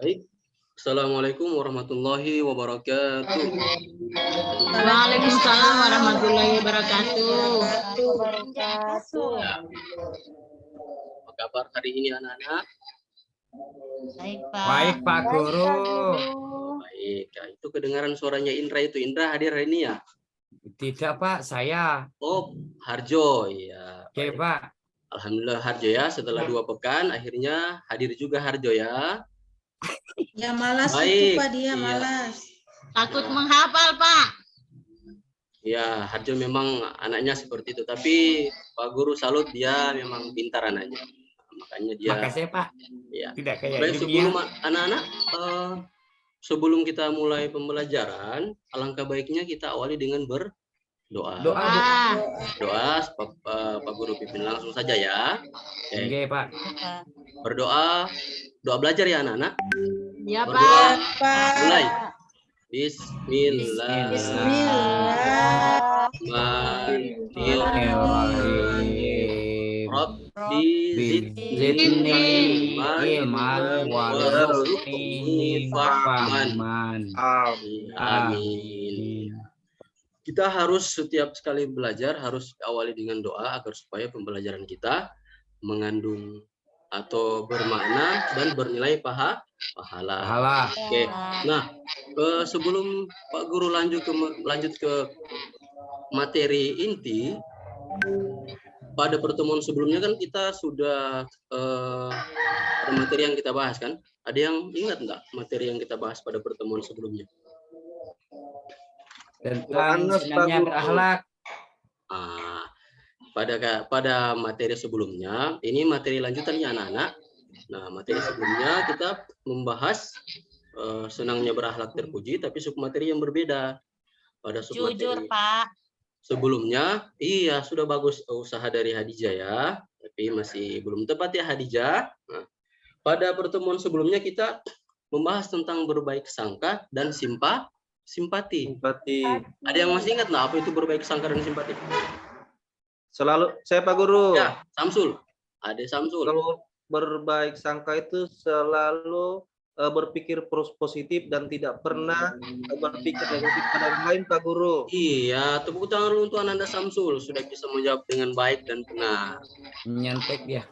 Baik. Assalamualaikum warahmatullahi wabarakatuh. Waalaikumsalam warahmatullahi wabarakatuh. Ya, apa kabar hari ini anak-anak? Baik, Pak. Baik, Pak Guru. Baik, ya, itu kedengaran suaranya Indra itu. Indra hadir hari ini ya? Tidak, Pak, saya. Oh, Harjo. Ya, Oke, baik. Pak. Alhamdulillah Harjo ya, setelah 2 pekan akhirnya hadir juga Harjo ya. Ya malas itu Baik. Pak, dia Iya. malas. Takut menghafal, Pak. Ya, Harjo memang anaknya seperti itu, tapi Pak Guru salut, dia memang pintar anaknya. Makanya dia. Makasih, Pak. Ya. Tidak kayak Baik, dunia. sebelum anak-anak, sebelum kita mulai pembelajaran, alangkah baiknya kita awali dengan berdoa. Doa, Bu. Doa, Pak Guru pimpin langsung saja ya. Oke. Oke, Pak. Berdoa, doa belajar ya anak-anak. Ya, Berdoa, Pak. mulai. Bismillahirrahmanirrahim. Rabbi zidni ilman warzuqni fahman. Amin. Kita harus setiap sekali belajar harus awali dengan doa agar supaya pembelajaran kita mengandung atau bermakna dan bernilai pahala. Oke. Nah, sebelum Pak Guru lanjut ke materi inti, pada pertemuan sebelumnya kan kita sudah ada materi yang kita bahas kan? Ada yang ingat nggak materi yang kita bahas pada pertemuan sebelumnya? Tentang senangnya berakhlak. Pada materi sebelumnya, ini materi lanjutannya anak-anak. Nah, materi sebelumnya kita membahas senangnya berakhlak terpuji, tapi submateri yang berbeda. Pada submateri Jujur, Pak. sebelumnya, iya sudah bagus usaha dari Hadijah ya, tapi masih belum tepat ya Hadijah. Nah, pada pertemuan sebelumnya kita membahas tentang berbaik sangka dan simpati. Ada yang masih ingat nggak apa itu berbaik sangka dan simpati? Selalu saya Pak Guru. Ya, Samsul. Ada Samsul. Kalau berbaik sangka itu selalu berpikir positif dan tidak pernah berpikir negatif pada orang lain, Pak Guru. Iya, tepuk tangan dulu untuk Ananda Samsul sudah bisa menjawab dengan baik dan benar. Nyantek dia.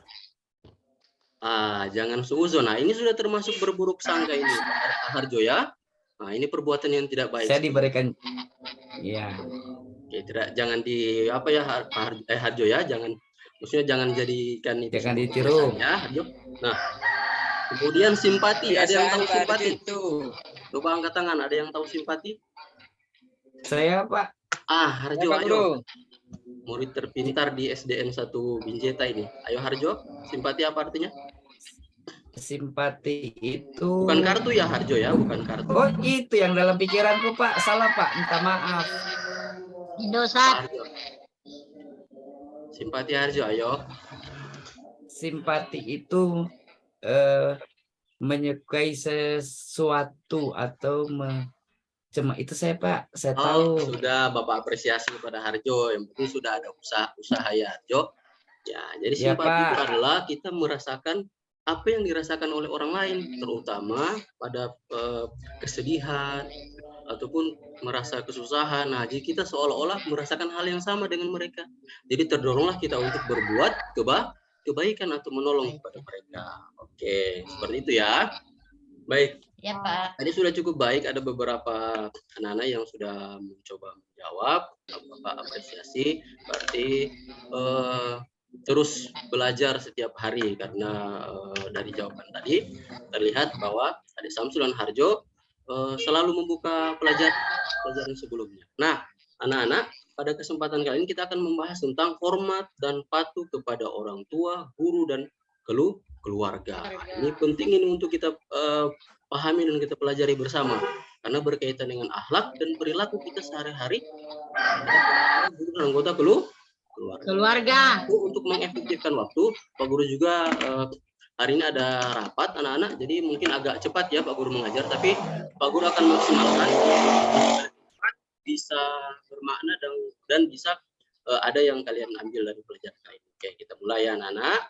Jangan suuzon. Nah, ini sudah termasuk berburuk sangka ini, Pak Harjo ya. Nah, ini perbuatan yang tidak baik. Saya diberikan, ya. Oke, jangan di apa ya Harjo ya, maksudnya jangan jadikan itu. Jangan ditiru. Ya, Harjo. Nah, kemudian simpati. Ada yang tahu simpati? Coba angkat tangan. Ada yang tahu simpati? Saya, Pak. Harjo, ayo. Murid terpintar di SDN 1 Binjeta ini. Ayo Harjo, simpati apa artinya? Simpati itu bukan kartu ya Harjo ya, bukan kartu. Oh, itu yang dalam pikiranku, Pak. Salah, Pak. Minta maaf. Indosat. Simpati Harjo, ayo. Simpati itu menyukai sesuatu atau cuma itu saya, Pak. Saya tahu. Sudah Bapak apresiasi pada Harjo. Yang penting sudah ada usaha ya Harjo. Ya, jadi simpati itu adalah kita merasakan apa yang dirasakan oleh orang lain, terutama pada kesedihan ataupun merasa kesusahan. Nah, jadi kita seolah-olah merasakan hal yang sama dengan mereka. Jadi terdoronglah kita untuk berbuat kebaikan atau menolong kepada mereka. Oke, seperti itu ya. Baik. Ya, Pak. Tadi sudah cukup baik, ada beberapa anak-anak yang sudah mencoba menjawab. Bapak apresiasi, berarti terus belajar setiap hari karena dari jawaban tadi terlihat bahwa ada Samsul dan Harjo selalu membuka pelajaran sebelumnya. Nah, anak-anak, pada kesempatan kali ini kita akan membahas tentang hormat dan patuh kepada orang tua, guru, dan keluarga. Ini penting ini untuk kita pahami dan kita pelajari bersama karena berkaitan dengan akhlak dan perilaku kita sehari-hari guru dan anggota keluarga. Untuk mengefektifkan waktu, Pak Guru juga hari ini ada rapat anak-anak, jadi mungkin agak cepat ya Pak Guru mengajar, tapi Pak Guru akan maksimalkan bisa bermakna dan bisa ada yang kalian ambil dari pelajaran ini. Oke, kita mulai ya anak-anak.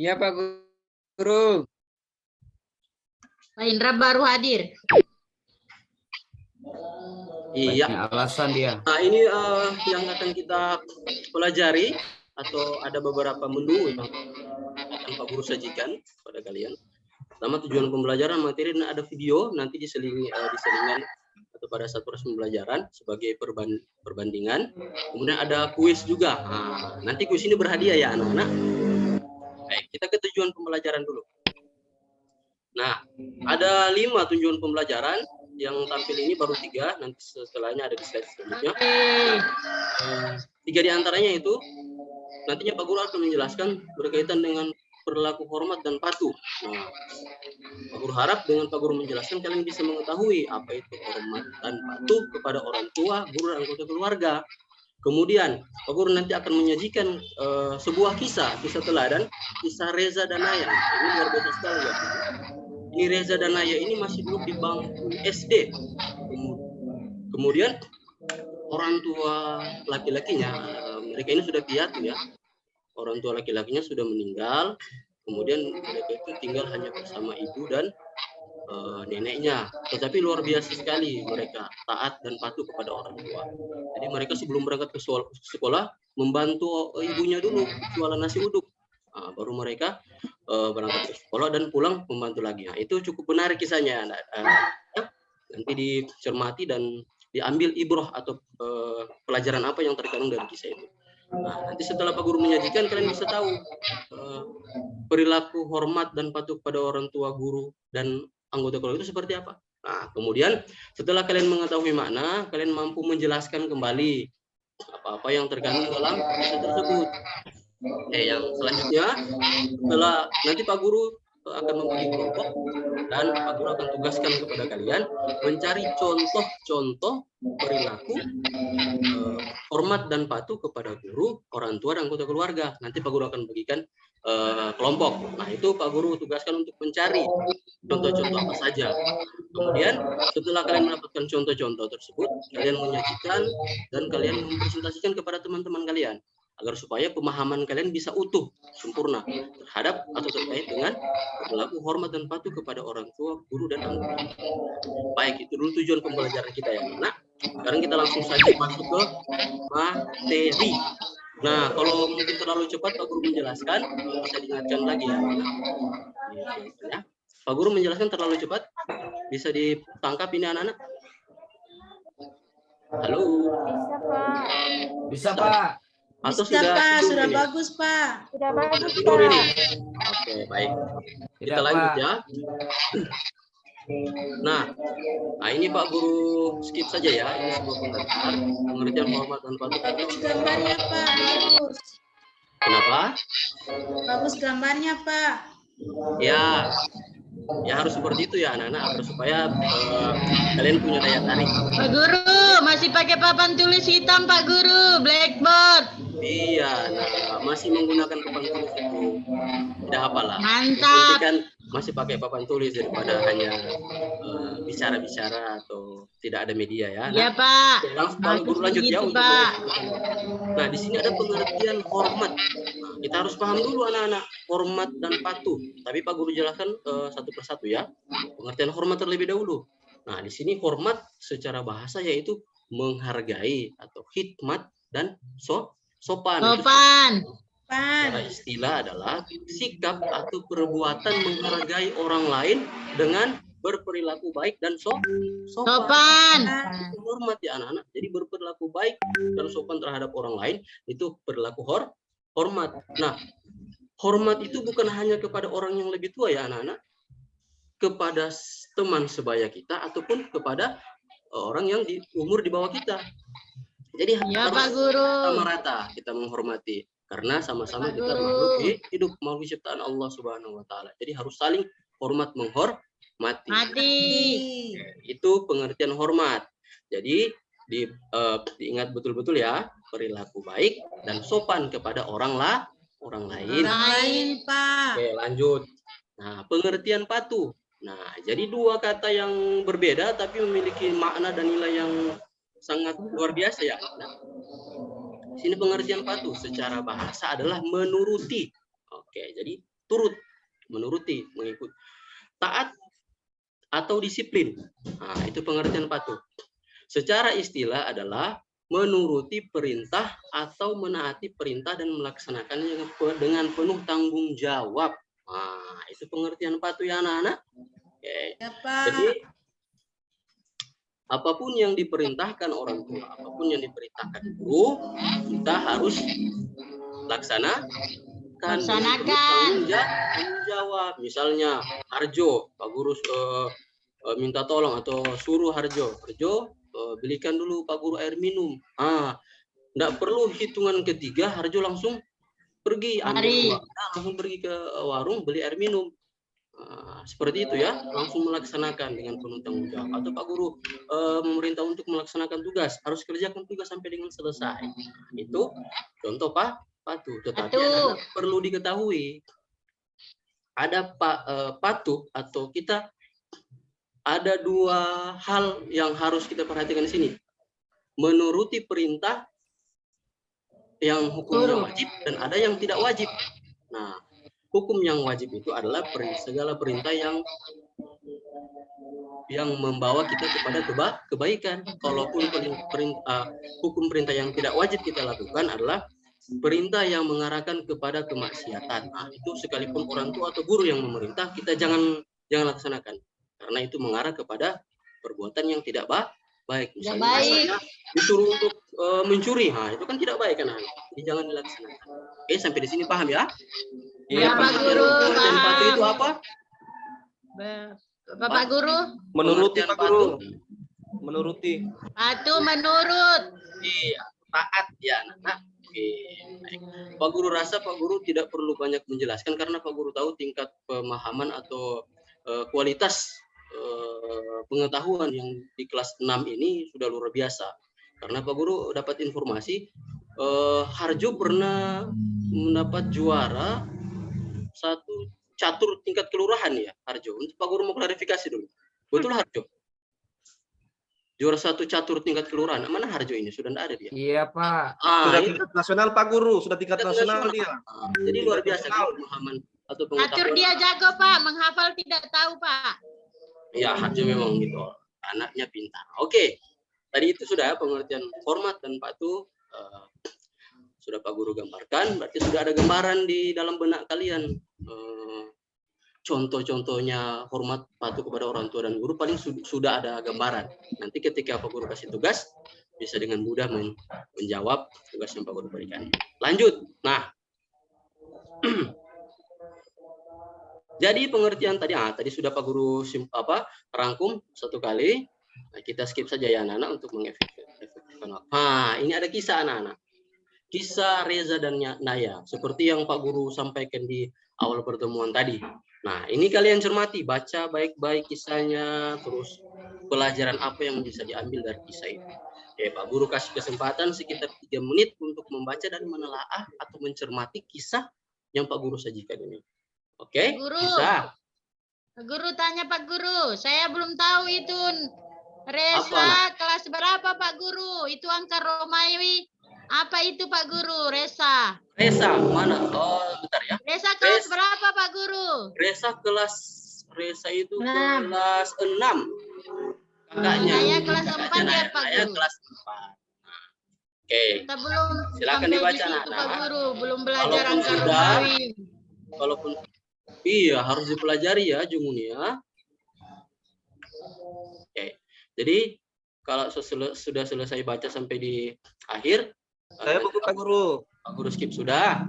Iya Pak Guru. Pak Indra baru hadir. Iya. Banyak alasan dia. Nah, ini yang akan kita pelajari atau ada beberapa menu yang akan Pak Guru sajikan pada kalian. Pertama, tujuan pembelajaran materi dan ada video nanti diselingan atau pada saat proses pembelajaran sebagai perbandingan. Kemudian ada kuis juga. Nah, nanti kuis ini berhadiah ya anak-anak. Baik, kita ke tujuan pembelajaran dulu. Nah, ada 5 tujuan pembelajaran. Yang tampil ini baru 3, nanti setelahnya ada di slide selanjutnya. 3 di antaranya itu nantinya Pak Guru akan menjelaskan berkaitan dengan perilaku hormat dan patuh. Nah, Pak Guru harap dengan Pak Guru menjelaskan kalian bisa mengetahui apa itu hormat dan patuh kepada orang tua, guru, dan anggota keluarga. Kemudian Pak Guru nanti akan menyajikan sebuah kisah teladan, kisah Reza dan Naya. Ini luar biasa sekali ya. Ini Reza dan Naya ini masih duduk di bangku SD. Kemudian orang tua laki-lakinya, mereka ini sudah piatu ya. Orang tua laki-lakinya sudah meninggal. Kemudian mereka itu tinggal hanya bersama ibu dan neneknya. Tetapi luar biasa sekali mereka taat dan patuh kepada orang tua. Jadi mereka sebelum berangkat ke sekolah membantu ibunya dulu jualan nasi uduk. Nah, baru mereka berangkat ke sekolah dan pulang membantu lagi. Nah, itu cukup menarik kisahnya. Nanti dicermati dan diambil ibroh atau pelajaran apa yang terkandung dari kisah itu. Nah, nanti setelah Pak Guru menyajikan, kalian bisa tahu perilaku hormat dan patuh pada orang tua, guru, dan anggota keluarga itu seperti apa. Nah, kemudian setelah kalian mengetahui makna, kalian mampu menjelaskan kembali apa-apa yang terkandung dalam kisah tersebut. Yang selanjutnya, setelah nanti Pak Guru akan membagi kelompok dan Pak Guru akan tugaskan kepada kalian mencari contoh-contoh perilaku hormat dan patuh kepada guru, orang tua, dan anggota keluarga. Nanti Pak Guru akan bagikan kelompok. Nah, itu Pak Guru tugaskan untuk mencari contoh-contoh apa saja. Kemudian setelah kalian mendapatkan contoh-contoh tersebut, kalian menyajikan dan kalian mempresentasikan kepada teman-teman kalian, agar supaya pemahaman kalian bisa utuh, sempurna terhadap atau terkait dengan perilaku hormat dan patuh kepada orang tua, guru, dan anggota. Baik, itu dulu tujuan pembelajaran kita ya. Nah, sekarang kita langsung saja masuk ke materi. Nah, kalau mungkin terlalu cepat Pak Guru menjelaskan, bisa diingatkan lagi ya. Nah, Pak Guru menjelaskan terlalu cepat, bisa ditangkap ini anak-anak? Halo? Bisa, Pak. Atau Bisa, sudah Pak, tidur sudah ini? bagus, Pak. Sudah bagus, Tidur Pak. ini. Oke, baik. Kita Tidak, lanjut Pak. ya. Nah, ini Pak Guru skip saja ya. Ini sebuah komentar pengertian hormat dan patuh. Bagus gambarnya, Pak. Bagus. Kenapa? Bagus gambarnya, Pak. Ya, harus seperti itu ya anak-anak, agar supaya kalian punya daya tarik. Pak Guru, masih pakai papan tulis hitam, Pak Guru, blackboard. Iya, nah, masih menggunakan papan tulis itu tidak apalah. Mantap. Kan masih pakai papan tulis daripada hanya bicara-bicara atau tidak ada media ya. Iya, Nah, Pak. langsung Pak Guru lanjut ya Begitu, untuk Pak. Nah, di sini ada pengertian hormat. Nah, kita harus paham dulu anak-anak hormat dan patuh. Tapi Pak Guru jelaskan satu persatu ya. Pengertian hormat terlebih dahulu. Nah, di sini hormat secara bahasa yaitu menghargai atau khidmat dan sopan. Sopan. Secara istilah adalah sikap atau perbuatan menghargai orang lain dengan berperilaku baik dan Sopan. Itu hormat ya anak-anak. Jadi berperilaku baik dan sopan terhadap orang lain itu perilaku hormat. Nah, hormat itu bukan hanya kepada orang yang lebih tua ya anak-anak, kepada teman sebaya kita ataupun kepada orang yang di umur di bawah kita. Jadi Ya, harus Pak Guru. sama rata kita menghormati karena sama-sama kita makhluk hidup, makhluk ciptaan Allah Subhanahu wa taala. Jadi harus saling hormat menghormati. Mati. Itu pengertian hormat. Jadi diingat betul-betul ya, perilaku baik dan sopan kepada orang lain. Lain, Pak. Oke, lanjut. Nah, pengertian patuh. Nah, jadi dua kata yang berbeda tapi memiliki makna dan nilai yang sangat luar biasa ya. Nah, sini pengertian patuh secara bahasa adalah menuruti. Oke, jadi turut, menuruti, mengikut. Taat atau disiplin. Nah, itu pengertian patuh. Secara istilah adalah menuruti perintah atau menaati perintah dan melaksanakannya dengan penuh tanggung jawab. Nah, itu pengertian patuh ya anak-anak. Oke. Ya, Pak. Jadi apapun yang diperintahkan orang tua, apapun yang diperintahkan guru, kita harus laksanakan. Laksanakan. Tanggung jawab. Misalnya Harjo, Pak Guru minta tolong atau suruh Harjo, belikan dulu Pak Guru air minum. Enggak perlu hitungan ketiga, Harjo langsung pergi, langsung pergi ke warung beli air minum. Seperti itu ya, langsung melaksanakan dengan penuh tanggung jawab. Atau Pak Guru memerintah untuk melaksanakan tugas, harus kerjakan tugas sampai dengan selesai. Itu contoh patuh. Tetapi perlu diketahui, ada patuh atau kita ada dua hal yang harus kita perhatikan di sini. Menuruti perintah yang hukumnya wajib dan ada yang tidak wajib. Nah, hukum yang wajib itu adalah segala perintah yang membawa kita kepada kebaikan. Kalaupun hukum perintah yang tidak wajib kita lakukan adalah perintah yang mengarahkan kepada kemaksiatan. Nah, itu sekalipun orang tua atau guru yang memerintah, kita jangan laksanakan. Karena itu mengarah kepada perbuatan yang tidak baik. Misalnya disuruh untuk mencuri, itu kan tidak baik kan? Jadi jangan dilaksanakan. Oke, sampai di sini paham ya? Ya, Pak Guru. Pengertian patuh itu apa? Bapak Guru. Menuruti Pak Guru. Menuruti. Patuh menurut. Iya, taat ya anak. Oke, baik. Pak Guru rasa Pak Guru tidak perlu banyak menjelaskan karena Pak Guru tahu tingkat pemahaman atau kualitas pengetahuan yang di kelas 6 ini sudah luar biasa. Karena Pak Guru dapat informasi Harjo pernah mendapat juara satu catur tingkat kelurahan ya Harjo. Untuk Pak Guru mau klarifikasi dulu. Betul Harjo? Juara satu catur tingkat kelurahan. Mana Harjo ini? Sudah tidak ada dia. Iya, Pak. Sudah tingkat nasional Pak Guru, sudah tingkat nasional dia. Jadi luar biasa pemahaman atau pengetahuan. Catur dia jago, Pak. Menghafal tidak tahu, Pak. Ya, Harjo memang gitu. Anaknya pintar. Oke. Tadi itu sudah pengertian format dan patuh. Sudah Pak Guru gambarkan. Berarti sudah ada gambaran di dalam benak kalian. Contoh-contohnya hormat patuh kepada orang tua dan guru paling sudah ada gambaran. Nanti ketika Pak Guru kasih tugas, bisa dengan mudah menjawab tugas yang Pak Guru berikan. Lanjut. Nah, jadi pengertian tadi sudah Pak Guru rangkum satu kali. Nah, kita skip saja ya anak-anak untuk mengefektifkan waktu. Nah, ini ada kisah anak-anak. Kisah Reza dan Naya, seperti yang Pak Guru sampaikan di awal pertemuan tadi. Nah, ini kalian cermati, baca baik-baik kisahnya, terus pelajaran apa yang bisa diambil dari kisah itu. Oke, Pak Guru kasih kesempatan sekitar 3 menit untuk membaca dan menelaah atau mencermati kisah yang Pak Guru sajikan ini. Oke, Guru. kisah. Guru tanya Pak Guru, saya belum tahu itu Resa kelas berapa Pak Guru? Itu angka Romawi. Apa itu Pak Guru? Resa. Resa mana? Oh, bentar ya. Resa kelas berapa Pak Guru? Resa itu kelas 6. Kakaknya. Saya kelas 4 ya Pak Saya Guru. kelas 4. Nah, oke. Kita belum Silakan sampai dibaca di situ, anak-anak. Pak Guru, belum belajar Walaupun angka sudah, Romawi. Walaupun iya harus dipelajari ya Jungun ya. Oke. Jadi kalau sudah selesai baca sampai di akhir, saya buku Pak Guru. Pak Guru skip sudah.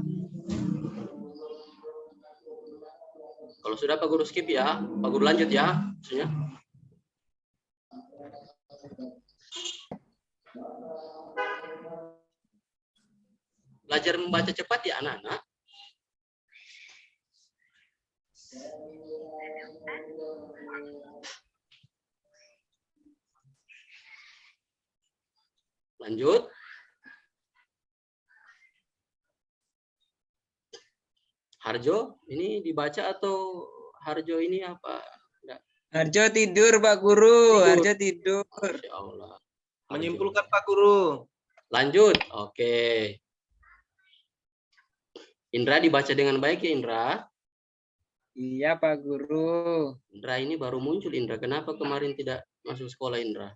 Kalau sudah Pak Guru skip ya, Pak Guru lanjut ya, maksudnya. Belajar membaca cepat ya anak-anak. Lanjut. Harjo, ini dibaca atau Harjo ini apa? Enggak. Harjo tidur, Pak Guru. Tidur. Harjo tidur. Masya Allah. Harjo. Menyimpulkan Pak Guru. Lanjut. Oke. Indra dibaca dengan baik ya Indra. Iya, Pak Guru. Indra ini baru muncul, Indra. Kenapa kemarin tidak masuk sekolah, Indra?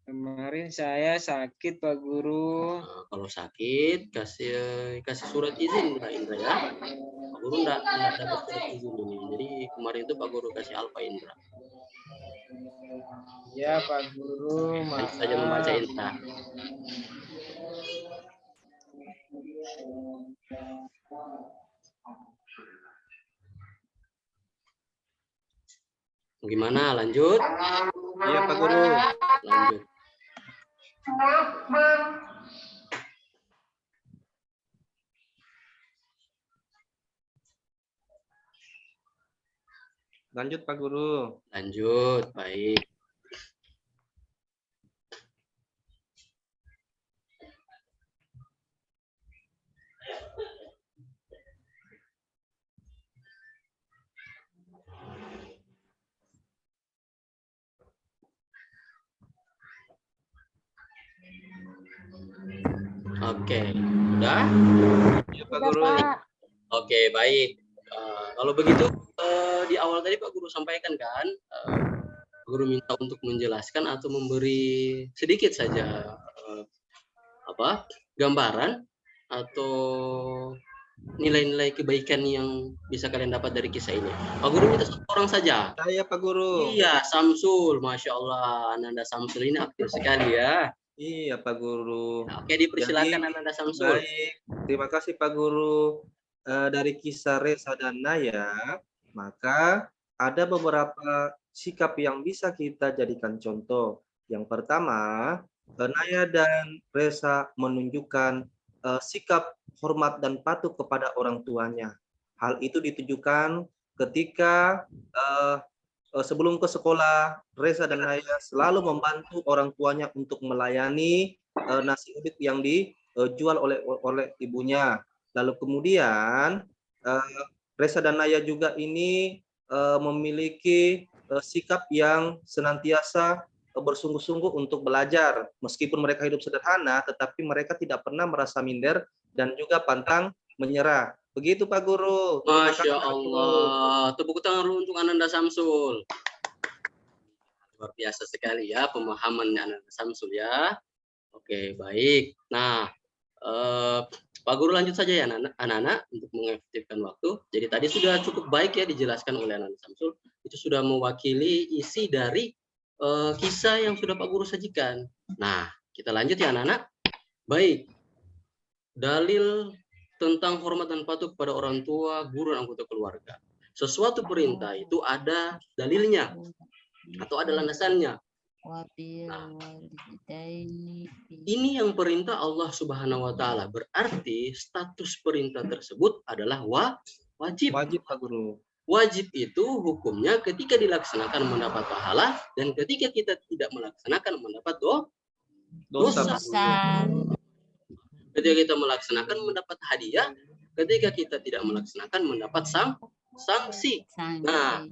Kemarin saya sakit, Pak Guru. Nah, kalau sakit, kasih surat izin, Indra ya. Pak Guru enggak dapat surat izin ini. Jadi kemarin itu Pak Guru kasih alfa, Indra. Iya, Pak Guru. Lanjut saja membaca, Maaf. Indra. Gimana? Lanjut? Iya Pak Guru. Lanjut. Lanjut Pak Guru. Lanjut. Baik. Oke, udah? Iya Pak Guru. Oke, baik. Kalau begitu di awal tadi Pak Guru sampaikan kan, Pak Guru minta untuk menjelaskan atau memberi sedikit saja gambaran atau nilai-nilai kebaikan yang bisa kalian dapat dari kisah ini. Pak Guru minta satu orang saja. Saya Pak Guru. Iya, Samsul, Masya Allah, Ananda Samsul ini aktif sekali ya. Iya Pak Guru. Nah, oke, dipersilakan Jadi, Ananda Samsul. Baik, terima kasih Pak Guru. Dari kisah Resa dan Naya, maka ada beberapa sikap yang bisa kita jadikan contoh. Yang pertama, Naya dan Resa menunjukkan sikap hormat dan patuh kepada orang tuanya. Hal itu ditujukan ketika sebelum ke sekolah, Resa dan Naya selalu membantu orang tuanya untuk melayani nasi uduk yang dijual oleh ibunya. Lalu kemudian Resa dan Naya juga ini memiliki sikap yang senantiasa bersungguh-sungguh untuk belajar. Meskipun mereka hidup sederhana, tetapi mereka tidak pernah merasa minder dan juga pantang menyerah. Begitu Pak Guru. Terima kasih, Masya Pak Guru. Allah. Tepuk tangan dulu untuk Ananda Samsul. Luar biasa sekali ya pemahamannya Ananda Samsul ya. Oke, baik. Nah, Pak Guru lanjut saja ya anak-anak untuk mengefektifkan waktu. Jadi tadi sudah cukup baik ya dijelaskan oleh Ananda Samsul. Itu sudah mewakili isi dari kisah yang sudah Pak Guru sajikan. Nah, kita lanjut ya anak-anak. Baik. Dalil tentang hormat dan patuh kepada orang tua, guru, dan anggota keluarga. Sesuatu perintah itu ada dalilnya atau ada landasannya. Nah, ini yang perintah Allah Subhanahu wa Ta'ala. Berarti status perintah tersebut adalah wajib. Wajib Pak Guru. Wajib itu hukumnya ketika dilaksanakan mendapat pahala, dan ketika kita tidak melaksanakan mendapat dosa. Ketika kita melaksanakan mendapat hadiah, ketika kita tidak melaksanakan mendapat sanksi. Nah,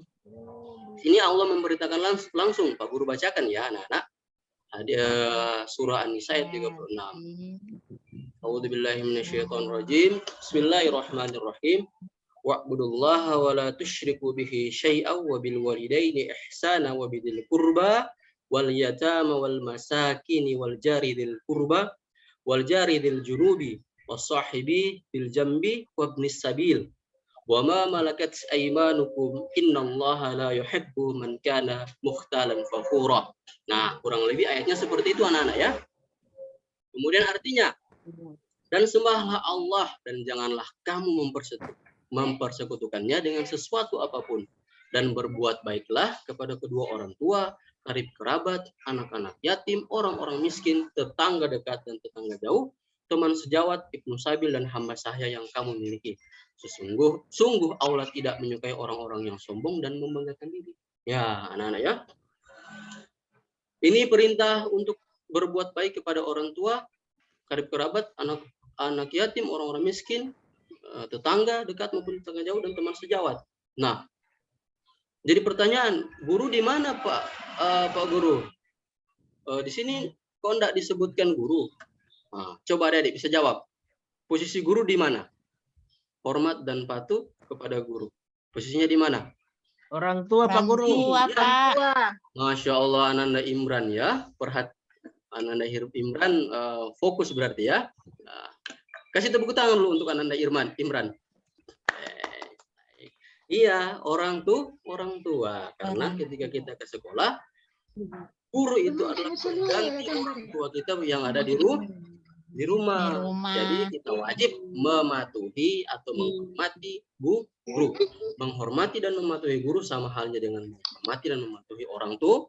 ini Allah memberitakan langsung. Pak Guru bacakan ya anak-anak. Ada surah An-Nisa ayat 36. A'udzubillahi minasyaitonirrajim. Bismillahirrahmanirrahim. Wa'budullaha wa la tusyriku bihi syai'an wa bil walidaini ihsana wa bidil qurba wal yatama wal masakini wal jari dzil qurba wal jari dzil junubi was sahibi bil jambi wa ibnis sabil wa ma malakat aymanukum innallaha la yuhibbu man kana mukhtalan fakhura. Nah, kurang lebih ayatnya seperti itu anak-anak ya. Kemudian artinya, dan sembahlah Allah dan janganlah kamu mempersekutukannya dengan sesuatu apapun, dan berbuat baiklah kepada kedua orang tua, karib kerabat, anak-anak yatim, orang-orang miskin, tetangga dekat dan tetangga jauh, teman sejawat, ibnu sabil, dan hamba sahaya yang kamu miliki. Sungguh Allah tidak menyukai orang-orang yang sombong dan membanggakan diri. Ya, anak-anak ya. Ini perintah untuk berbuat baik kepada orang tua, karib kerabat, anak yatim, orang-orang miskin, tetangga dekat maupun tetangga jauh, dan teman sejawat. Nah, jadi pertanyaan, guru di mana Pak Guru? Di sini kok enggak disebutkan guru? Nah, coba adik bisa jawab. Posisi guru di mana? Hormat dan patuh kepada guru? Posisinya di mana? Orang tua Pak Orang Guru. tua, Pak. Masya Allah, Ananda Imran ya. Ananda Imran fokus berarti ya. Nah, kasih tepuk tangan dulu untuk Ananda Imran. Iya, orang tua. Karena ketika kita ke sekolah, guru itu adalah pengganti orang tua kita yang ada di rumah. Di rumah. Jadi kita wajib mematuhi atau menghormati guru. Menghormati dan mematuhi guru sama halnya dengan menghormati dan mematuhi orang tua.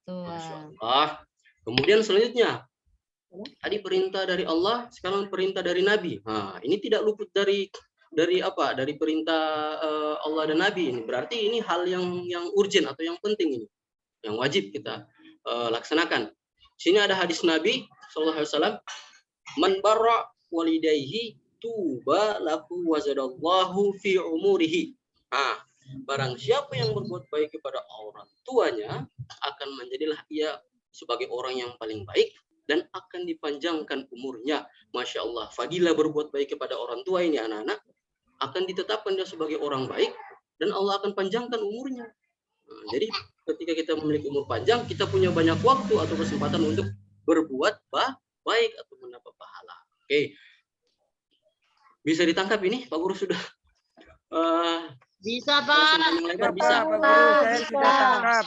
Masya Allah. Kemudian selanjutnya, tadi perintah dari Allah, sekarang perintah dari Nabi. Nah, ini tidak luput dari apa? Dari perintah Allah dan Nabi ini. Berarti ini hal yang urgent atau yang penting ini, yang wajib kita laksanakan. Sini ada hadis Nabi sallallahu alaihi wasallam, "Man barra walidayhi tuba lahu wazadallahu fi umurihi." Nah, barang siapa yang berbuat baik kepada orang tuanya, akan menjadilah ia sebagai orang yang paling baik dan akan dipanjangkan umurnya. Masya Allah, fadilah berbuat baik kepada orang tua ini anak-anak, akan ditetapkan dia sebagai orang baik dan Allah akan panjangkan umurnya. Nah, jadi ketika kita memiliki umur panjang, kita punya banyak waktu atau kesempatan untuk berbuat baik atau mendapat pahala. Oke, bisa ditangkap ini Pak Guru sudah Bisa, Pak. lebar bisa. Pak Guru, saya sudah tangkap.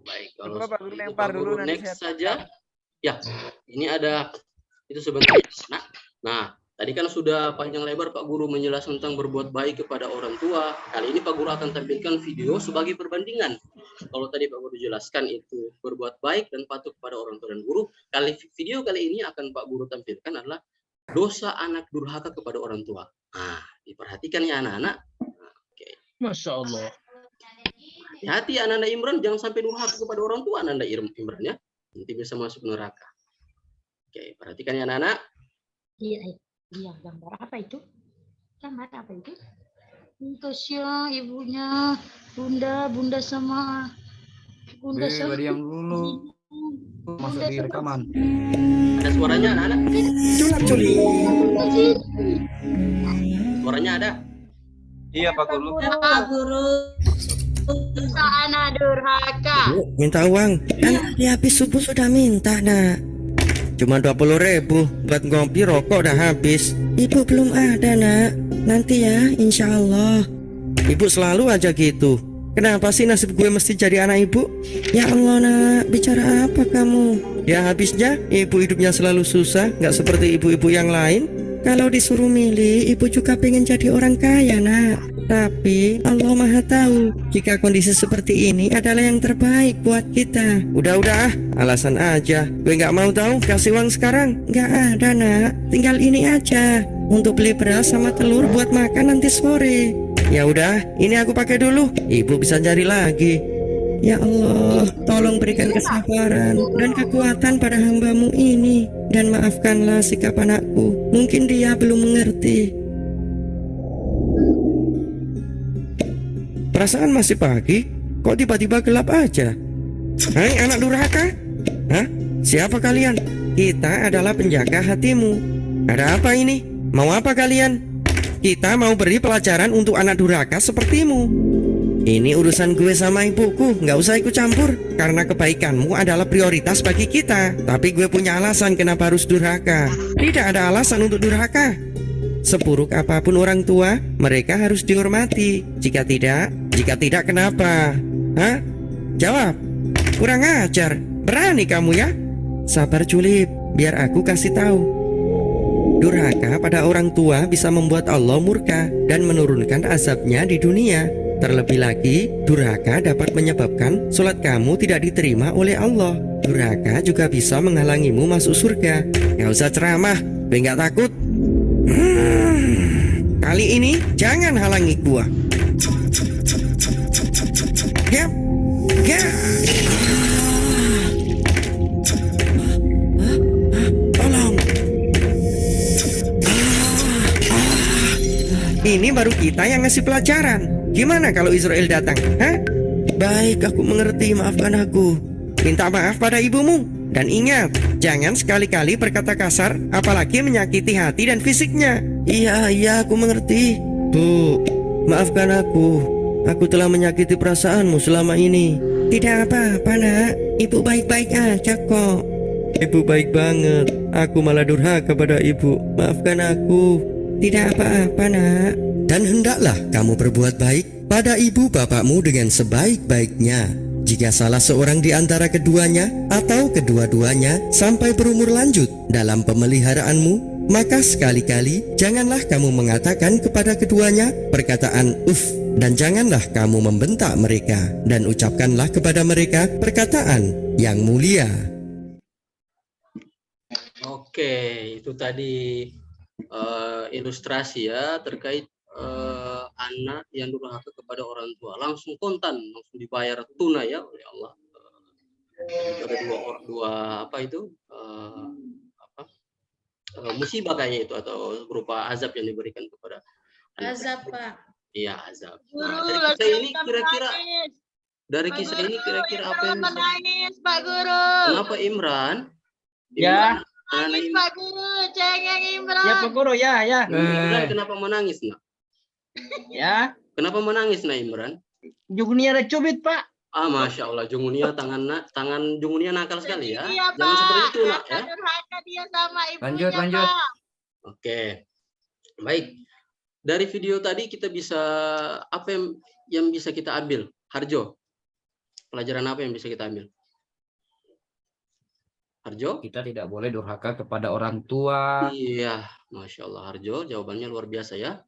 Baik, kalau Coba Pak Guru seperti itu, lempar Pak dulu, Guru nanti next saya saja. Ya, ini ada itu sebentar. Nah, tadi kan sudah panjang lebar Pak Guru menjelaskan tentang berbuat baik kepada orang tua. Kali ini Pak Guru akan tampilkan video sebagai perbandingan. Kalau tadi Pak Guru jelaskan itu berbuat baik dan patuh kepada orang tua dan guru, video kali ini akan Pak Guru tampilkan adalah dosa anak durhaka kepada orang tua. Nah, diperhatikan ya anak-anak. Nah, oke. Masya Allah. Hati Ananda Imran jangan sampai durhaka kepada orang tua Ananda Imran ya. Nanti bisa masuk neraka. Oke, perhatikan ya anak-anak. Iya, gambar apa itu? Gambar apa itu? Tasya, ibunya, bunda sama Diam dulu. Masuk di rekaman. Ada suaranya anak-anak? Suaranya ada? Iya Pak Guru. Pak Guru. dosa anak durhaka. Bu, minta uang. Kan tadi habis subuh sudah minta, nak. Cuma 20.000 buat ngopi rokok udah habis. Ibu belum ada, nak. Nanti ya, insya Allah. Ibu selalu aja gitu. Kenapa sih nasib gue mesti jadi anak ibu? Ya Allah, nak. Bicara apa kamu? Ya habisnya ibu hidupnya selalu susah, nggak seperti ibu-ibu yang lain. Kalau disuruh milih, ibu juga pengen jadi orang kaya, nak. Tapi Allah Maha tahu jika kondisi seperti ini adalah yang terbaik buat kita. Udah, alasan aja. Gue nggak mau tahu, kasih uang sekarang. Nggak ada, nak. Tinggal ini aja untuk beli beras sama telur buat makan nanti sore. Ya udah, ini aku pakai dulu. Ibu bisa cari lagi. Ya Allah, tolong berikan kesabaran dan kekuatan pada hamba-Mu ini. Dan maafkanlah sikap anakku. Mungkin dia belum mengerti. Perasaan masih pagi, kok tiba-tiba gelap aja? Hai anak durhaka? Hah? Siapa kalian? Kita adalah penjaga hatimu. Ada apa ini? Mau apa kalian? Kita mau beri pelajaran untuk anak durhaka sepertimu. Ini urusan gue sama ibuku, nggak usah ikut campur. Karena kebaikanmu adalah prioritas bagi kita. Tapi gue punya alasan kenapa harus durhaka. Tidak ada alasan untuk durhaka. Seburuk apapun orang tua, mereka harus dihormati. Jika tidak kenapa? Hah? Jawab. Kurang ajar. Berani kamu ya? Sabar Julip, biar aku kasih tahu. Durhaka pada orang tua bisa membuat Allah murka dan menurunkan azabnya di dunia. Terlebih lagi, durhaka dapat menyebabkan sholat kamu tidak diterima oleh Allah. Durhaka juga bisa menghalangimu masuk surga. Gak usah ceramah, gue gak takut. Kali ini jangan halangi gua. Gap. Tolong. Ini baru kita yang ngasih pelajaran. Gimana kalau Israel datang? Hah? Baik, aku mengerti, maafkan aku. Minta maaf pada ibumu. Dan ingat, Jangan sekali-kali berkata kasar, apalagi menyakiti hati dan fisiknya. Iya, aku mengerti. Bu, maafkan aku. Aku telah menyakiti perasaanmu selama ini. Tidak apa-apa, nak. Ibu baik-baik aja kok. Ibu baik banget. Aku malah durhaka pada ibu. Maafkan aku. Tidak apa-apa, nak. Dan hendaklah kamu berbuat baik pada ibu bapakmu dengan sebaik-baiknya. Jika salah seorang di antara keduanya atau kedua-duanya sampai berumur lanjut dalam pemeliharaanmu, maka sekali-kali janganlah kamu mengatakan kepada keduanya perkataan dan janganlah kamu membentak mereka, dan ucapkanlah kepada mereka perkataan yang mulia. Oke, itu tadi ilustrasi ya terkait anak yang durhaka kepada orang tua, langsung kontan, langsung dibayar tunai ya oleh Allah. Ada dua apa itu musibah kayaknya itu, atau berupa azab yang diberikan kepada anak. Azab, Pak. Iya, azab. Guru, Nah, dari kisah ini kira-kira apa yang bisa? menangis, Pak Guru. Kenapa Imran? Ya. Nangis, Pak Guru, cengeng Imran. Ya Pak Guru, ya. Imran kenapa menangis, nak? Ya. Kenapa menangis, nak Imran? Jugnia ada cubit, Pak. Masya Allah, Jungunia tangan Jungunia nakal sekali ya. Iya, Jangan Pak. seperti itu, nak ya. Durhaka dia sama Lanjut. ibunya, Pak. Oke, baik. Dari video tadi kita bisa apa yang bisa kita ambil, Harjo? Pelajaran apa yang bisa kita ambil? Harjo? Kita tidak boleh durhaka kepada orang tua. Iya, Masya Allah, Harjo. Jawabannya luar biasa ya.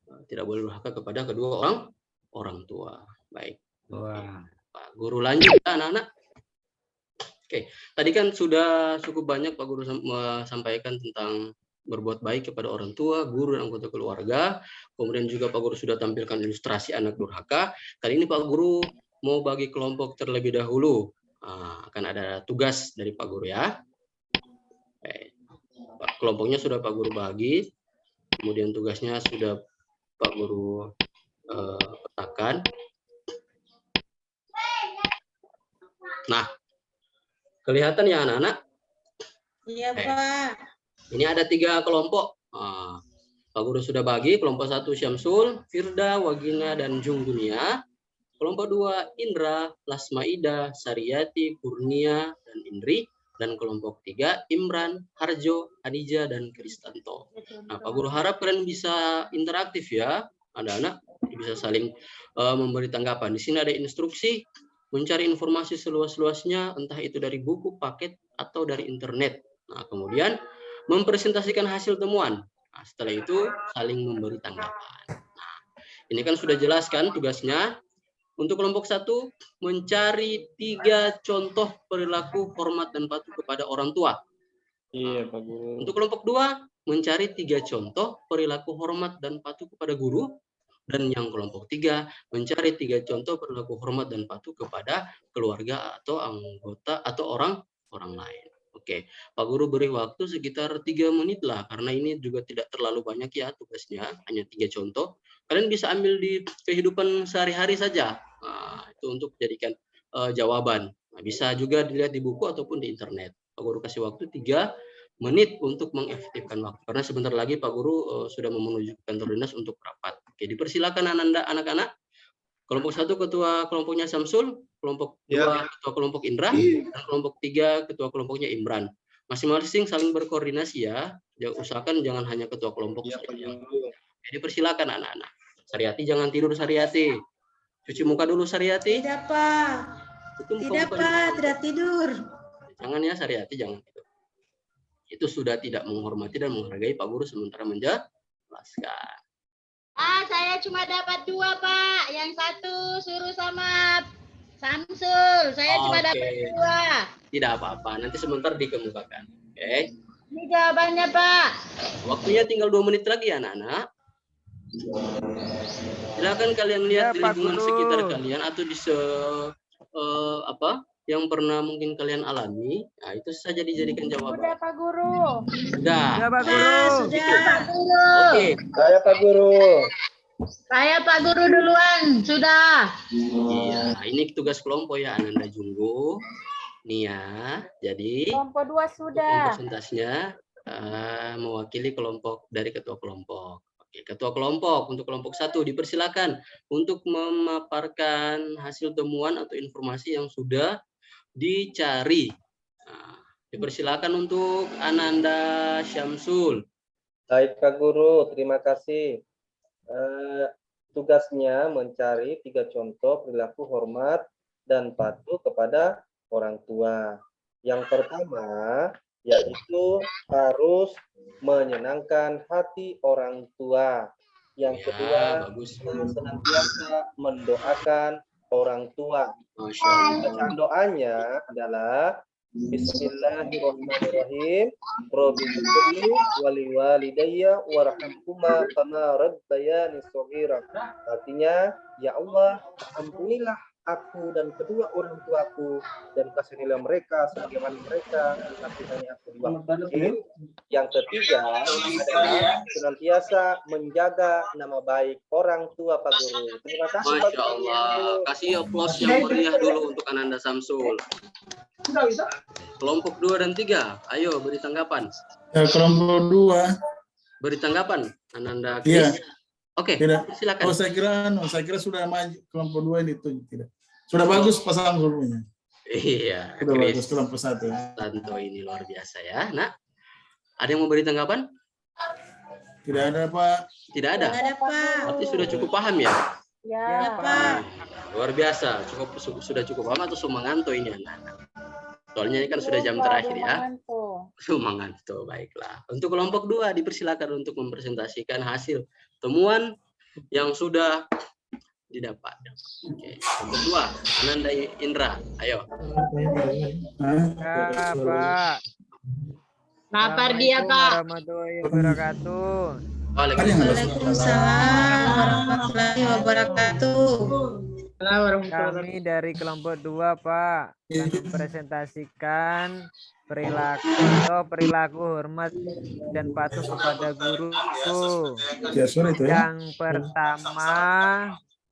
Tidak boleh durhaka kepada kedua orang tua. Baik. Wah. Pak Guru lanjut ya, anak-anak. Oke, tadi kan sudah cukup banyak Pak Guru sampaikan tentang berbuat baik kepada orang tua, guru, dan anggota keluarga. Kemudian juga Pak Guru sudah tampilkan ilustrasi anak durhaka. Kali ini Pak Guru mau bagi kelompok terlebih dahulu. Akan ada tugas dari Pak Guru ya. Oke. Kelompoknya sudah Pak Guru bagi. Kemudian tugasnya sudah Pak Guru petakan. Nah, kelihatan ya anak-anak? Iya, Pak. Ini ada 3 kelompok. Pak Guru sudah bagi. Kelompok 1 Syamsul, Firda, Wagina, dan Junggunia. Kelompok 2 Indra, Lasmaida, Sariyati, Kurnia, dan Indri. Dan kelompok 3 Imran, Harjo, Hadija, dan Kristanto. Nah, Pak Guru harap kalian bisa interaktif ya, anak-anak. Bisa saling memberi tanggapan. Di sini ada instruksi mencari informasi seluas-luasnya, entah itu dari buku, paket, atau dari internet. Nah, kemudian mempresentasikan hasil temuan. Nah, setelah itu saling memberi tanggapan. Nah, ini kan sudah jelaskan tugasnya. Untuk kelompok 1, mencari 3 contoh perilaku hormat dan patuh kepada orang tua. Iya, Pak Guru. Untuk kelompok 2, mencari 3 contoh perilaku hormat dan patuh kepada guru. Dan yang kelompok 3, mencari 3 contoh perilaku hormat dan patuh kepada keluarga atau anggota atau orang lain. Oke, Pak Guru beri waktu sekitar 3 menit lah, karena ini juga tidak terlalu banyak ya tugasnya, hanya 3 contoh. Kalian bisa ambil di kehidupan sehari-hari saja. Nah, itu untuk jadikan jawaban. Nah, bisa juga dilihat di buku ataupun di internet. Pak Guru kasih waktu 3 menit untuk mengefektifkan waktu. Karena sebentar lagi Pak Guru sudah menuju kantor dinas untuk rapat. Oke, dipersilakan anak-anak. Kelompok 1 ketua kelompoknya Samsul, kelompok 2 ketua kelompok Indra, dan kelompok 3 ketua kelompoknya Imran. Masing-masing saling berkoordinasi ya. Usahakan jangan hanya ketua kelompok saja. Jadi persilakan anak-anak. Sariyati jangan tidur, Sariyati. Cuci muka dulu, Sariyati. Tidak, Pak. Itu Tidak, muka-muka Pak. dulu. Tidak tidur. Jangan ya, Sariyati, jangan. Itu sudah tidak menghormati dan menghargai Pak Guru sementara menjelaskan. Saya cuma dapat 2, Pak. Yang 1 suruh sama Samsul. Saya cuma dapat 2. Tidak apa-apa, nanti sebentar dikemukakan. Oke. Ini jawabannya, Pak. Waktunya tinggal 2 menit lagi ya, anak-anak. Silakan kalian lihat di lingkungan sekitar kalian atau di yang pernah mungkin kalian alami. Nah, itu saja dijadikan jawaban. Sudah, Pak Guru. Sudah. Pak Guru. Sudah. Pak Guru. Oke. Saya Pak Guru. Saya Pak Guru duluan. Sudah. Iya, ini tugas kelompok ya, Ananda Junggo. Nia. Jadi Kelompok 2 untuk sudah. presentasinya mewakili kelompok dari ketua kelompok. Oke, ketua kelompok untuk kelompok 1 dipersilakan untuk memaparkan hasil temuan atau informasi yang sudah dicari. Nah, dipersilakan untuk Ananda Syamsul. Baik Pak Guru, terima kasih. Tugasnya mencari 3 contoh perilaku hormat dan patuh kepada orang tua. Yang pertama, yaitu harus menyenangkan hati orang tua. Yang kedua, Bagus. senantiasa mendoakan orang tua. Masya Allah. Bacaan doanya adalah Bismillahirrahmanirrahim. Rabbighfirli wa liwalidayya warhamhuma kama rabbayani shaghira. Artinya, ya Allah, ampunilah aku dan kedua orang tuaku dan kasihanilah mereka sebagaimana mereka kasihani aku di waktu kecil. Yang ketiga adalah senantiasa menjaga nama baik orang tua Pak Guru. Terima kasih Pak Masya Guru. Allah. Kasih aplaus yang meriah dulu untuk Ananda Samsul. Kelompok 2 dan 3. Ayo beri tanggapan. Ya, kelompok 2. Beri tanggapan Ananda Iya. Kris. Oke, Tidak. silakan. Saya kira sudah maju kelompok 2 ini tuh tidak. Sudah bagus pasang dulunya. Iya, Sudah Kris bagus kelompok 1. Tanto ini luar biasa ya. Nah, ada yang mau beri tanggapan? Tidak ada Pak. Tidak ada. Nggak ada, Pak. Berarti sudah cukup paham ya? Ya. Ya, Pak. Luar biasa. Sudah cukup paham atau sumanganto ini anak-anak? Soalnya ini kan sudah jam terakhir ya. Sumanganto, baiklah. Untuk kelompok 2 dipersilakan untuk mempresentasikan hasil temuan yang sudah didapat. Oke, kelompok 2, Ananda Indra. Ayo. Pak. Lapar dia, Pak. Warahmatullahi wabarakatuh. Waalaikumsalam warahmatullahi wabarakatuh. Kami dari kelompok 2, Pak, kami presentasikan perilaku hormat dan patuh kepada guru. Ya, sore itu ya. Yang pertama,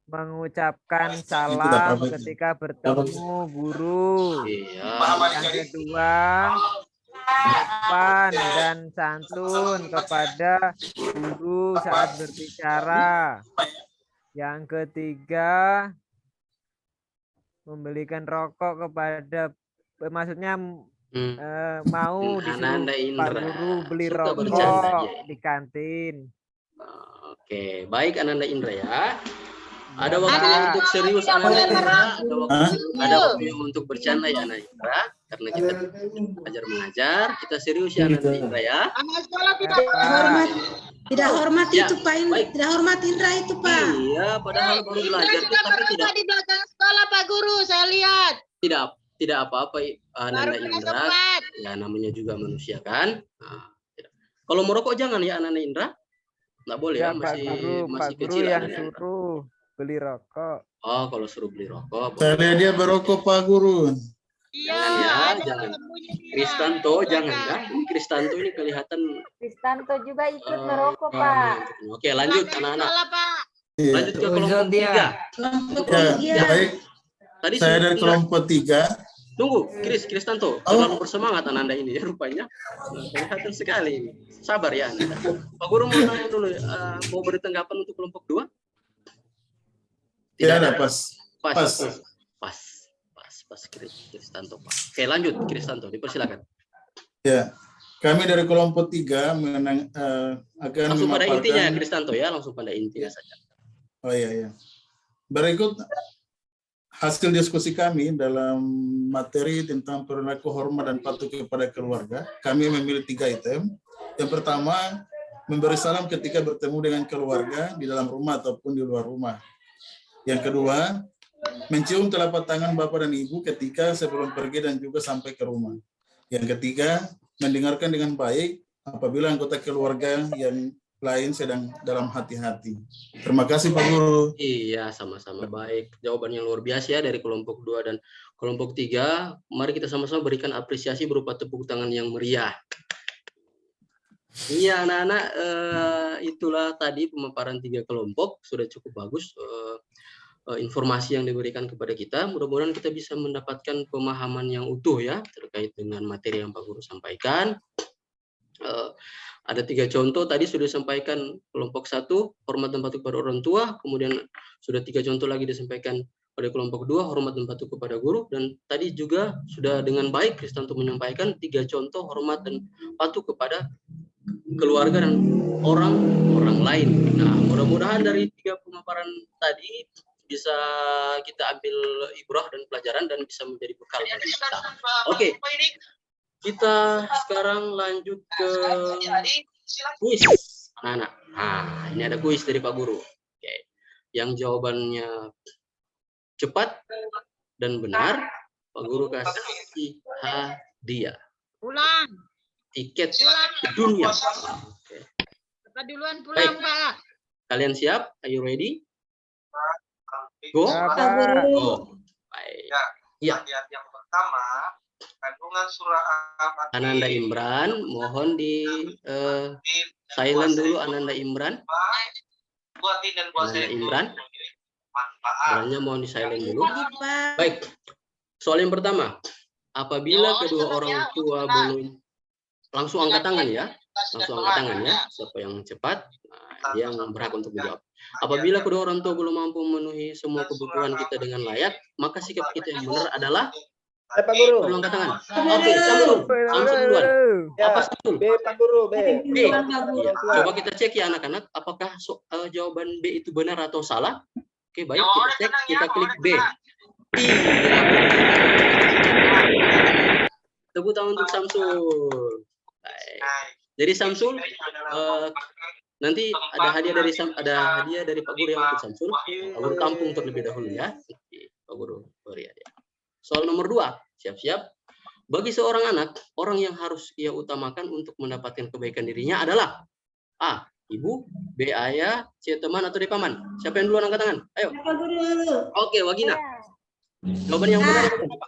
mengucapkan salam ketika bertemu guru. Yang kedua, sopan dan santun kepada guru saat berbicara. Yang ketiga, membelikan rokok kepada, maksudnya mau Ananda disuruh Pak Indra. Guru beli Suka bercanda rokok dia. di kantin. Oke, baik Ananda Indra ya. Ada Ya, waktu Pak. untuk serius Ananda Indra, ada waktu untuk bercanda ya Ananda Indra, karena kita belajar mengajar, kita serius ya Ananda Indra ya. Anak sekolah Ya, tidak Hormat. Tidak hormat Ya, itu Pak Indra. baik. Tidak hormat Indra itu Pak. Iya, padahal baru Indra belajar tuh, sudah tapi tidak berubah di belakang sekolah, Pak Guru. Saya lihat. tidak apa-apa Ananda Baru Indra. sempat. Ya namanya juga manusia kan. Nah, tidak. Kalau merokok jangan ya Ananda Indra. Nggak boleh ya, Ya, Pak Guru masih yang kecil Ananda Indra. suruh beli rokok. Oh, kalau suruh beli rokok. Saya lihat dia berokok Pak Guru. Iya. Jangan ya, ada jangan. sembunyi dia. Kristanto Iya, jangan Kak. ya. Ini Kristanto ini kelihatan. Kristanto juga ikut merokok, Pak. Oke, lanjut Belakang anak-anak. sekolah, Pak. Iya. Lanjut ke kelompok Uzon dia. 3. Kelompok Ya, 3. baik. Tadi Saya dari sudah- kelompok 3. Tunggu, Kristanto. Terlalu bersemangat Ananda ini ya rupanya. Kelihatan sekali. Sabar ya Ananda. Pak Guru mau tanya dulu, mau beri tanggapan untuk kelompok 2? Tidak ada pas. Pas Kristanto. Oke, lanjut Kristanto, dipersilakan. Ya. Kami dari kelompok 3 akan Langsung pada memaparkan. intinya Kristanto ya, langsung pada intinya saja. Oh iya. Berikut hasil diskusi kami dalam materi tentang perilaku hormat dan patuh kepada keluarga. Kami memilih 3 item. Yang pertama, memberi salam ketika bertemu dengan keluarga di dalam rumah ataupun di luar rumah. Yang kedua, mencium telapak tangan bapak dan ibu ketika sebelum pergi dan juga sampai ke rumah. Yang ketiga, mendengarkan dengan baik apabila anggota keluarga yang lain sedang dalam hati-hati. Terima kasih Pak Guru. Iya, sama-sama baik. Jawabannya luar biasa ya dari kelompok 2 dan kelompok 3. Mari kita sama-sama berikan apresiasi berupa tepuk tangan yang meriah. Iya, anak-anak, itulah tadi pemaparan 3 kelompok sudah cukup bagus. informasi yang diberikan kepada kita. Mudah-mudahan kita bisa mendapatkan pemahaman yang utuh ya terkait dengan materi yang Pak Guru sampaikan. Ada 3 contoh tadi sudah disampaikan kelompok 1, hormat dan patuh kepada orang tua. Kemudian sudah 3 contoh lagi disampaikan pada kelompok 2, hormat dan patuh kepada guru. Dan tadi juga sudah dengan baik Kristanto menyampaikan 3 contoh hormat dan patuh kepada keluarga dan orang lain. Nah, mudah-mudahan dari 3 pemaparan tadi bisa kita ambil ibrah dan pelajaran dan bisa menjadi bekal bagi kita. Oke. Kita sekarang lanjut ke kuis anak-anak. Nah, ini ada kuis dari Pak Guru. Oke. Yang jawabannya cepat dan benar, Pak Guru kasih hadiah. Pulang. Tiket dunia. Oke. Apa duluan pulang, Pak? Kalian siap? Are you ready? Go. Pak Guru. Go. Baik. Ya. Yang pertama, kandungan surah Al-Fatihah. Ananda Imran, mohon di silent dulu Ananda Imran. Buatin dan buat Ananda Imran. manfaat. Imrannya mohon di silent dulu. Pak. Baik. Soal yang pertama. Apabila kedua orang tua belum langsung angkat tangan ya. Langsung angkat tangan ya. Siapa yang cepat, nah, dia yang berhak untuk menjawab. Apabila kedua orang tua belum mampu memenuhi semua kebutuhan kita dengan layak, maka sikap kita yang benar adalah Pak Guru. perlu angkat tangan. Oke, Samsul duluan. Apa Samsul? B, Pak Guru, B. B. Ya, coba kita cek ya anak-anak, apakah jawaban B itu benar atau salah? Oke, baik, kita cek, kita klik B. Iya. Tepuk tangan untuk Samsul. Baik. Jadi Samsul, nanti ada hadiah dari Pak Guru yang untuk Samsul. Pak Guru tampung terlebih dahulu ya. Pak Guru beri hadiah. Soal nomor 2, siap-siap. Bagi seorang anak, orang yang harus ia utamakan untuk mendapatkan kebaikan dirinya adalah A. Ibu, B. Ayah, C. Teman, atau D. Paman. Siapa yang duluan angkat tangan? Ayo. Pak Guru. Oke, Wagina. Jawaban yang benar apa?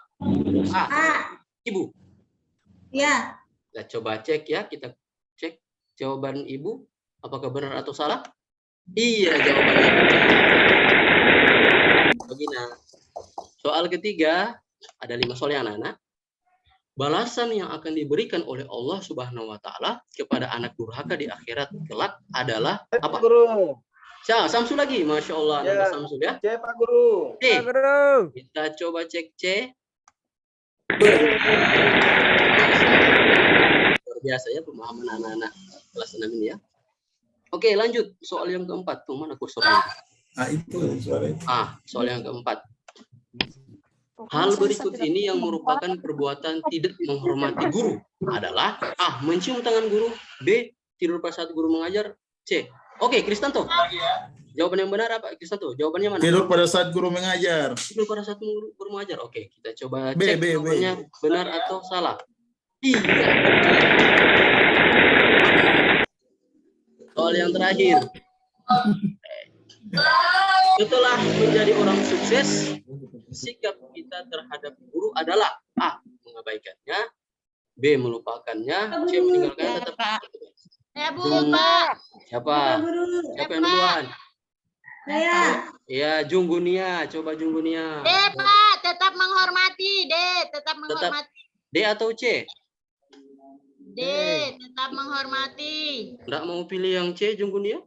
A. Ibu. Ya. Kita coba cek ya, kita cek jawaban Ibu. Apakah benar atau salah? Iya, jawabannya. Wagina. Soal ketiga, ada 5 soal yang anak-anak. Balasan yang akan diberikan oleh Allah Subhanahu wa taala kepada anak durhaka di akhirat kelak adalah apa? Guru. Samsul lagi, Masya Allah, Ya. Samsul ya. C, Pak Guru. C. Pak Guru. Kita coba cek C. Luar biasa ya pemahaman anak-anak kelas 6 ini ya. Oke, lanjut. Soal yang keempat. Tuh, mana kursornya? Nah, itu suara itu. Soal yang keempat. Hal berikut ini yang merupakan perbuatan tidak menghormati guru adalah A. Mencium tangan guru, B. Tidur pada saat guru mengajar, C. Oke, Kristanto. Jawaban yang benar apa, Kristanto? Jawabannya mana? Tidur pada saat guru mengajar. Tidur pada saat guru mengajar. Oke, kita coba B, cek B, B. jawabannya benar atau salah. Iya. Soal yang terakhir. Setelah menjadi orang sukses, sikap kita terhadap guru adalah A. Mengabaikannya, B. Melupakannya, C. Meninggalkannya tetap. Ya, Bu, Pak. Siapa? Pak Guru. Siapa yang duluan? Saya. Ya, Junggunia. Coba Junggunia. D, Pak. Tetap menghormati. D, tetap menghormati. D atau C? D, tetap menghormati. Nggak mau pilih yang C, Junggunia?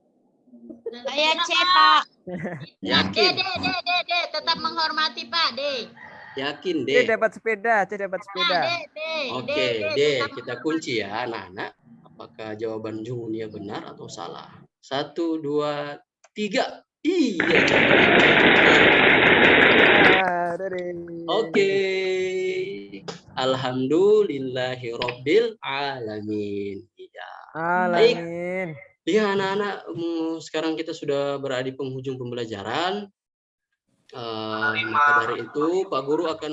Saya C, Pak. Yakin? D, tetap menghormati, Pak. D. Yakin, C D. dapat sepeda, C dapat sepeda. D. Oke, D. tetap Kita menghormati. kunci ya, anak-anak. Apakah jawaban Junggunia benar atau salah? 1, 2, 3. Iya. Oke. Alhamdulillahirabbil alamin. Iya. Alamin. Iya, anak-anak, sekarang kita sudah berada di penghujung pembelajaran. Maka dari itu, Pak Guru akan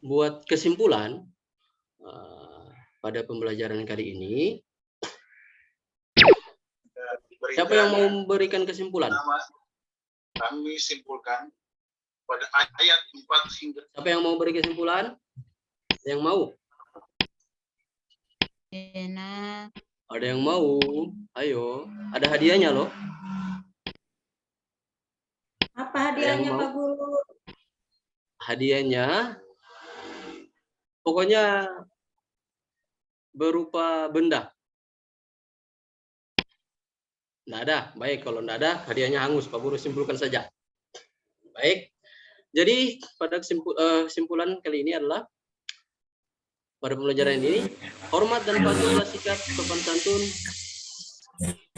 buat kesimpulan pada pembelajaran kali ini. Siapa yang mau memberikan kesimpulan? Kami simpulkan pada ayat 4 hingga. Siapa yang mau beri kesimpulan? Yang mau? Ada yang mau? Ayo, ada hadiahnya loh. Apa hadiahnya mau? Pak Guru? Hadiahnya pokoknya berupa benda. Nggak ada. Baik, kalau nggak ada, hadiahnya hangus. Pak Guru simpulkan saja. Baik. Jadi pada kesimpulan kali ini adalah pada pembelajaran ini, hormat dan patuh adalah sikap sopan santun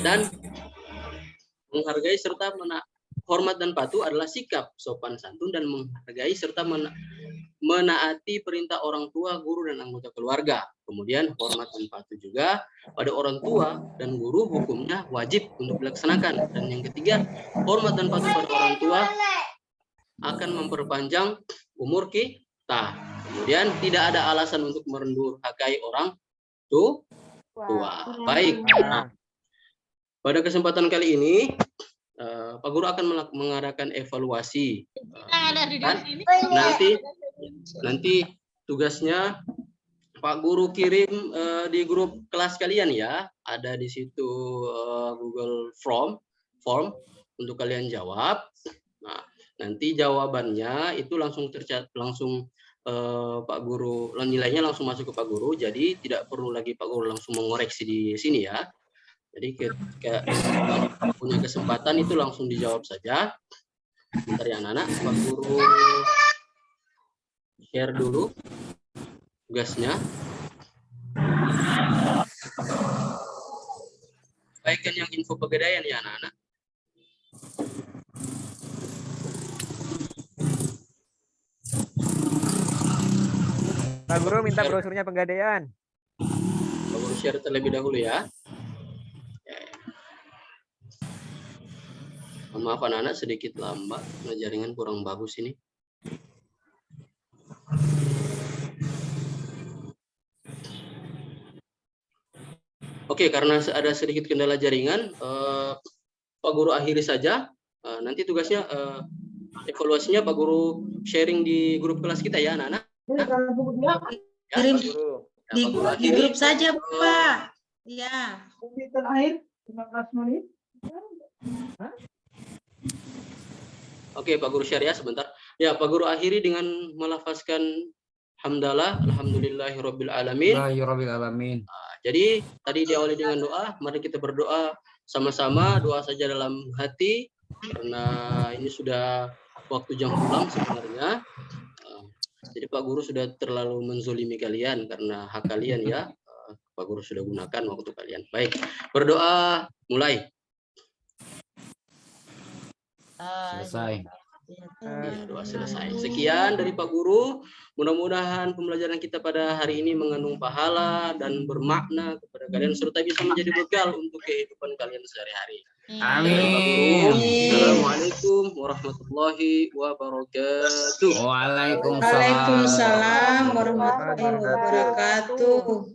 dan menghargai serta hormat dan patuh adalah sikap sopan santun dan menghargai serta menaati perintah orang tua, guru, dan anggota keluarga. Kemudian hormat dan patuh juga pada orang tua dan guru hukumnya wajib untuk dilaksanakan. Dan yang ketiga, hormat dan patuh pada orang tua akan memperpanjang umur kita. Kemudian tidak ada alasan untuk mendurhakai orang tua. Baik. Nah, pada kesempatan kali ini Pak Guru akan mengadakan evaluasi. Nanti tugasnya Pak Guru kirim di grup kelas kalian ya. Ada di situ Google Form untuk kalian jawab. Nah, nanti jawabannya itu langsung Pak Guru, nilainya langsung masuk ke Pak Guru. Jadi tidak perlu lagi Pak Guru langsung mengoreksi di sini ya. Jadi ketika punya kesempatan itu langsung dijawab saja. Bentar ya anak-anak, Pak Guru share dulu tugasnya. Baikkan yang info pegadaian ya anak-anak. Pak Guru minta brosurnya Pegadaian. Pak Guru share terlebih dahulu ya. Maaf anak-anak sedikit lambat, jaringan kurang bagus ini. Oke, karena ada sedikit kendala jaringan, Pak Guru akhiri saja. Nanti tugasnya evaluasinya Pak Guru sharing di grup kelas kita ya anak-anak. Kirim di grup saja Pak. Ya. Oke, Pak Guru share ya sebentar. Ya, Pak Guru akhiri dengan melafazkan hamdalah, alhamdulillahirabbil alamin. Alhamdulillahirabbil. Jadi tadi diawali dengan doa. Mari kita berdoa sama-sama. Doa saja dalam hati karena ini sudah waktu jam pulang sebenarnya. Jadi Pak Guru sudah terlalu menzolimi kalian karena hak kalian ya. Pak Guru sudah gunakan waktu kalian. Baik, berdoa mulai. Selesai. Ya, doa selesai. Sekian dari Pak Guru. Mudah-mudahan pembelajaran kita pada hari ini mengandung pahala dan bermakna kepada kalian serta bisa menjadi bekal untuk kehidupan kalian sehari-hari. Amin. Assalamualaikum warahmatullahi wabarakatuh. Waalaikumsalam warahmatullahi wabarakatuh.